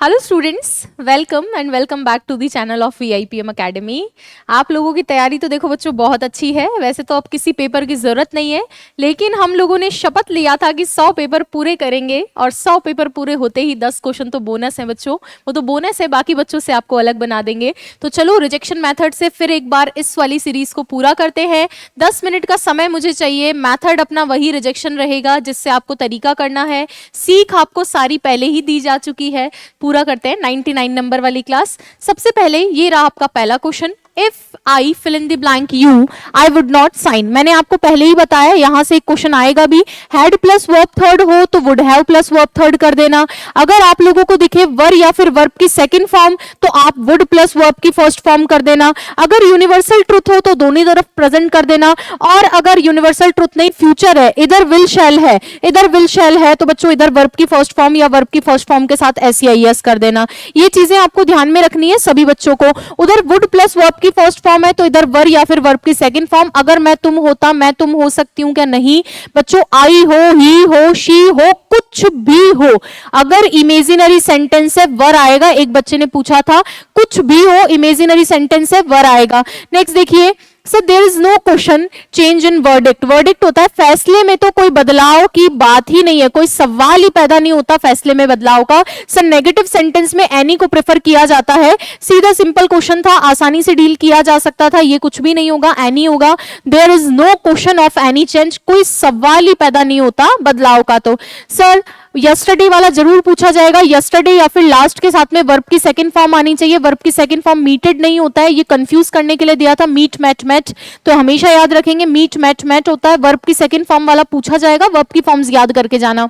Hello students, welcome and welcome back to the channel of VIPM academy. आप लोगों की तैयारी तो देखो बच्चों बहुत अच्छी है। वैसे तो अब किसी पेपर की ज़रूरत नहीं है, लेकिन हम लोगों ने शपथ लिया था कि 100 पेपर पूरे करेंगे और 100 पेपर पूरे होते ही 10 क्वेश्चन तो बोनस है बच्चों। वो तो बोनस है, बाकी बच्चों से आपको अलग बना देंगे। तो चलो रिजेक्शन मैथड से फिर एक बार इस वाली सीरीज को पूरा करते हैं। 10 मिनट का समय मुझे चाहिए। मैथड अपना वही रिजेक्शन रहेगा जिससे आपको तरीका करना है। सीख आपको सारी पहले ही दी जा चुकी है। पूरा करते हैं 99 नंबर वाली क्लास। सबसे पहले ये रहा आपका पहला question. If I fill in the blank you I would not sign. मैंने आपको पहले ही बताया, यहां से एक क्वेश्चन आएगा भी। हैड प्लस वर्ब थर्ड हो तो would have plus verb third कर देना। अगर आप लोगों को दिखे वर या फिर वर्ब की सेकंड फॉर्म तो आप वुड प्लस वर्ब की फर्स्ट फॉर्म कर देना। अगर यूनिवर्सल ट्रुथ हो तो दोनों तरफ प्रेजेंट कर देना। और अगर यूनिवर्सल ट्रुथ नहीं, फ्यूचर है, इधर विल शैल है, इधर विल शैल है, तो बच्चों इधर वर्ब की फर्स्ट फॉर्म या वर्ब की फर्स्ट फॉर्म के साथ एस कर देना। ये चीजें आपको ध्यान में रखनी है सभी बच्चों को। उधर वुड प्लस वर्ब की फर्स्ट फॉर्म है तो इधर वर या फिर वर्ब की सेकंड फॉर्म। अगर मैं तुम होता, मैं तुम हो सकती हूं क्या? नहीं बच्चों, आई हो, ही हो, शी हो, कुछ भी हो। अगर इमेजिनरी सेंटेंस है वर आएगा। एक बच्चे ने पूछा था, कुछ भी हो इमेजिनरी सेंटेंस है वर आएगा। नेक्स्ट देखिए, sir there is no question change in verdict. Verdict होता है फैसले में, तो कोई बदलाव की बात ही नहीं है, कोई सवाल ही पैदा नहीं होता फैसले में बदलाव का। सर नेगेटिव सेंटेंस में एनी को प्रेफर किया जाता है। सीधा सिंपल क्वेश्चन था, आसानी से डील किया जा सकता था। ये कुछ भी नहीं होगा, एनी होगा। There is no question of any change, कोई सवाल ही पैदा नहीं होता बदलाव का। तो सर यस्टरडे वाला जरूर पूछा जाएगा। यस्टरडे या फिर लास्ट के साथ में वर्ब की सेकंड फॉर्म आनी चाहिए। वर्ब की सेकंड फॉर्म मीटेड नहीं होता है, ये कंफ्यूज करने के लिए दिया था। मीट मैट मैट, तो हमेशा याद रखेंगे मीट मैट मैट होता है। वर्ब की सेकंड फॉर्म वाला पूछा जाएगा, वर्ब की फॉर्म्स याद करके जाना।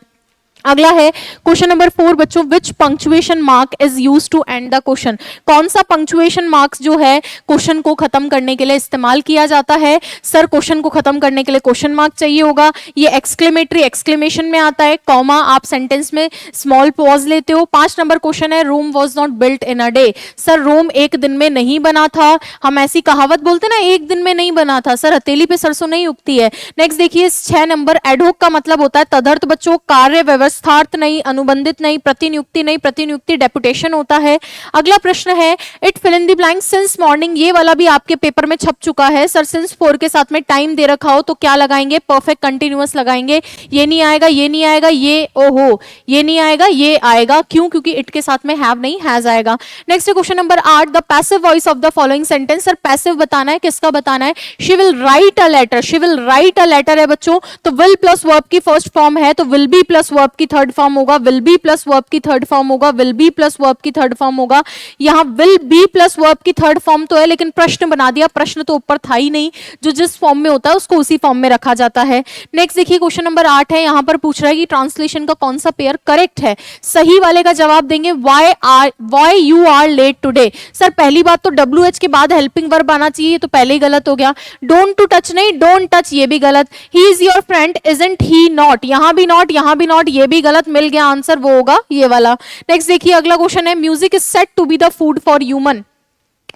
अगला है क्वेश्चन नंबर 4 बच्चों, which punctuation mark is use to end the question. कौन सा पंक्चुएशन मार्क्स जो है क्वेश्चन को खत्म करने के लिए इस्तेमाल किया जाता है? सर क्वेश्चन को खत्म करने के लिए क्वेश्चन मार्क चाहिए होगा। ये एक्सक्लेमेटरी एक्सक्लेमेशन में आता है। कॉमा आप सेंटेंस में स्मॉल पॉज लेते हो। 5 नंबर क्वेश्चन है, Rome was not built in a day. Sir Rome एक दिन में नहीं बना था। हम ऐसी कहावत बोलते ना, एक दिन में नहीं बना था। सर हथेली पे सरसों नहीं उगती है। नेक्स्ट देखिए 6 नंबर, एडहोक का मतलब होता है तदर्थ बच्चों, कार्य व्यवस्थार्थ नहीं, अनुबंधित नहीं, प्रतिनियुक्ति नहीं। प्रतिनियुक्ति डेपुटेशन होता है। अगला प्रश्न है, it fill in the blank since morning. ये वाला भी आपके पेपर में छप चुका है। सर सिंस 4 के साथ में टाइम दे रखा हो तो क्या लगाएंगे? परफेक्ट कंटिन्यूअस लगाएंगे। ये नहीं आएगा, ये नहीं आएगा, ये ओहो, ये नहीं आएगा, ये आएगा। क्यों? क्योंकि इट के साथ में हैव नहीं, हैज आएगा। Next question number 8, the passive voice of the following sentence. Sir passive बताना है, किसका बताना है? She will write a letter. She will write a letter है बच्चों, तो विल प्लस वर्ब की फर्स्ट फॉर्म है तो विल बी प्लस वर्ब की थर्ड फॉर्म होगा। विल बी प्लस वर्ब की थर्ड फॉर्म होगा। विल बी प्लस वर्ब की थर्ड फॉर्म होगा। यहां विल बी प्लस वर्ब की थर्ड फॉर्म तो है, लेकिन प्रश्न बना दिया। प्रश्न तो ऊपर था ही नहीं, जो जिस फॉर्म में होता है उसको उसी फॉर्म में रखा जाता है। नेक्स्ट देखिए क्वेश्चन नंबर 8 है, यहां पर पूछ रहा है कि ट्रांसलेशन का कौन सा पेयर करेक्ट है। सही वाले का जवाब देंगे why you are late today. Sir पहली बात तो WH के बाद हेल्पिंग वर्ब आना चाहिए, तो पहले ही गलत हो गया। डोंट टू टच नहीं, डोंट टच, ये भी गलत। He is your friend, isn't he not, यहां भी नॉट, यहां भी नॉट, ये भी गलत। मिल गया आंसर, वो होगा ये वाला। नेक्स्ट देखिए अगला क्वेश्चन है, music is said to be the food for human.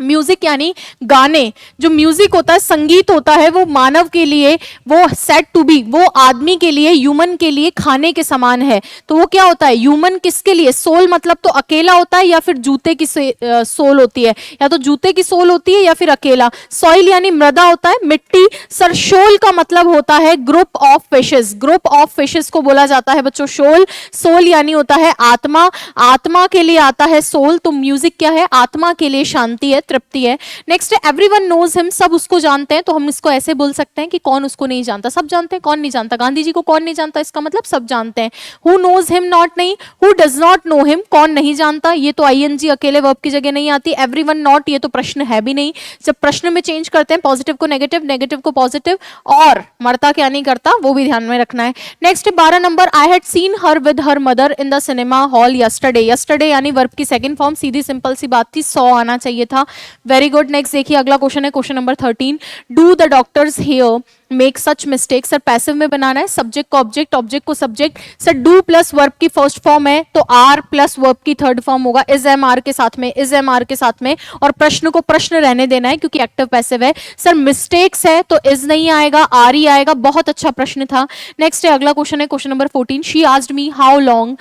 Music यानी गाने, जो म्यूजिक होता है, संगीत होता है, वो मानव के लिए, वो सेड टू बी, वो आदमी के लिए, ह्यूमन के लिए खाने के समान है। तो वो क्या होता है? ह्यूमन किसके लिए? सोल मतलब तो अकेला होता है या फिर जूते की सोल होती है, या तो जूते की सोल होती है या फिर अकेला। सॉइल यानी मृदा होता है, मिट्टी। सर शोल का मतलब होता है group of fishes. Group of fishes को बोला जाता है बच्चों शोल। सोल यानी होता है आत्मा, आत्मा के लिए आता है सोल। तो म्यूजिक क्या है? आत्मा के लिए शांति है, तृप्ति है। नेक्स्ट एवरीवन नोज हिम, सब उसको जानते हैं। तो हम इसको ऐसे बोल सकते हैं कि कौन उसको नहीं जानता? सब जानते हैं। कौन नहीं जानता? गांधी जी को कौन नहीं जानता? इसका मतलब सब जानते हैं। हु नोज हिम नॉट नहीं, who does not know him, कौन नहीं जानता, ये तो आईएनजी अकेले वर्ब की जगह नहीं आती। एवरीवन नॉट, ये तो प्रश्न है भी नहीं। जब प्रश्न में चेंज करते हैं पॉजिटिव को नेगेटिव, नेगेटिव को पॉजिटिव, और मरता क्या नहीं करता, वो भी ध्यान में रखना है। Next 12 number, I had seen her with her mother in the cinema hall yesterday. Yesterday यानी वर्ब की सेकंड फॉर्म, सीधी सिंपल सी बात थी, 100 आना चाहिए था। Very good. नेक्स्ट देखिए अगला क्वेश्चन है question number 13, do the doctors here make such mistake. Sir passive में बनाना है, सब्जेक्ट को ऑब्जेक्ट, ऑब्जेक्ट को subject. Sir do plus verb की फर्स्ट फॉर्म है तो आर प्लस वर्ब की थर्ड फॉर्म होगा। इज एम आर के साथ में, इज एम आर के साथ में, और प्रश्न को प्रश्न रहने देना है क्योंकि एक्टिव पैसिव है। सर मिस्टेक्स है तो इज नहीं आएगा, आर ही आएगा। बहुत अच्छा प्रश्न था। नेक्स्ट है अगला क्वेश्चन है question number 14, she asked me how long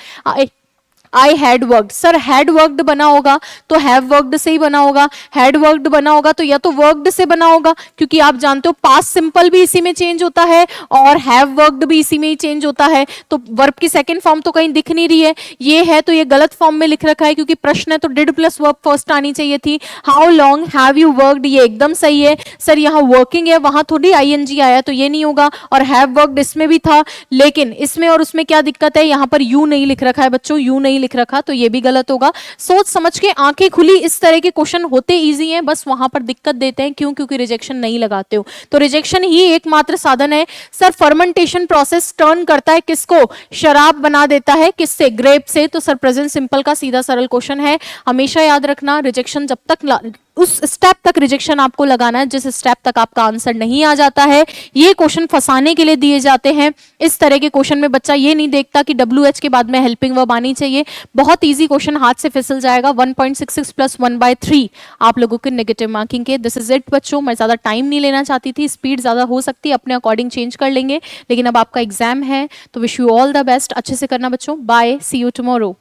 I had worked, sir had worked बना होगा तो हैव वर्कड से ही बना होगा, हैड वर्कड बना होगा तो या तो वर्कड से बना होगा, क्योंकि आप जानते हो पास्ट सिंपल भी इसी में चेंज होता है और हैव वर्कड भी इसी में ही चेंज होता है, तो वर्ब की सेकंड फॉर्म तो कहीं दिख नहीं रही है, ये है तो ये गलत फॉर्म में लिख रखा है, क्योंकि प्रश्न है तो डिड प्लस वर्ब फर्स्ट आनी चाहिए थी। How long have you worked, ये एकदम सही है। सर यहाँ वर्किंग है, वहां थोड़ी आईएनजी आया तो ये नहीं होगा, और हैव वर्कड इसमें भी था, लेकिन इसमें और उसमें क्या दिक्कत है, यहाँ पर यू नहीं लिख रखा है बच्चों, यू नहीं लिख रखा तो ये भी गलत होगा। सोच समझ के आंखें खुली, इस तरह के क्वेश्चन होते इजी हैं, बस वहां पर दिक्कत देते हैं, क्यों, क्योंकि रिजेक्शन नहीं लगाते हो, तो रिजेक्शन ही एकमात्र साधन है। सर फर्मेंटेशन प्रोसेस टर्न करता है किसको, शराब बना देता है, किससे, ग्रेप से, तो सर प्रेजेंट सिंपल का सीधा सरल क्वेश्चन है। हमेशा याद रखना रिजेक्शन जब तक उस स्टेप तक रिजेक्शन आपको लगाना है जिस स्टेप तक आपका आंसर नहीं आ जाता है। ये क्वेश्चन फंसाने के लिए दिए जाते हैं। इस तरह के क्वेश्चन में बच्चा ये नहीं देखता कि WH के बाद में हेल्पिंग वर्ब आनी चाहिए। बहुत इजी क्वेश्चन हाथ से फिसल जाएगा। 1.66 + 1/3 आप लोगों के नेगेटिव मार्किंग के। दिस इज इट बच्चों, मैं ज्यादा टाइम नहीं लेना चाहती थी, स्पीड ज्यादा हो सकती है, अपने अकॉर्डिंग चेंज कर लेंगे, लेकिन अब आपका एग्जाम है तो wish you all the best. अच्छे से करना बच्चों, बाय, सी यू टुमारो।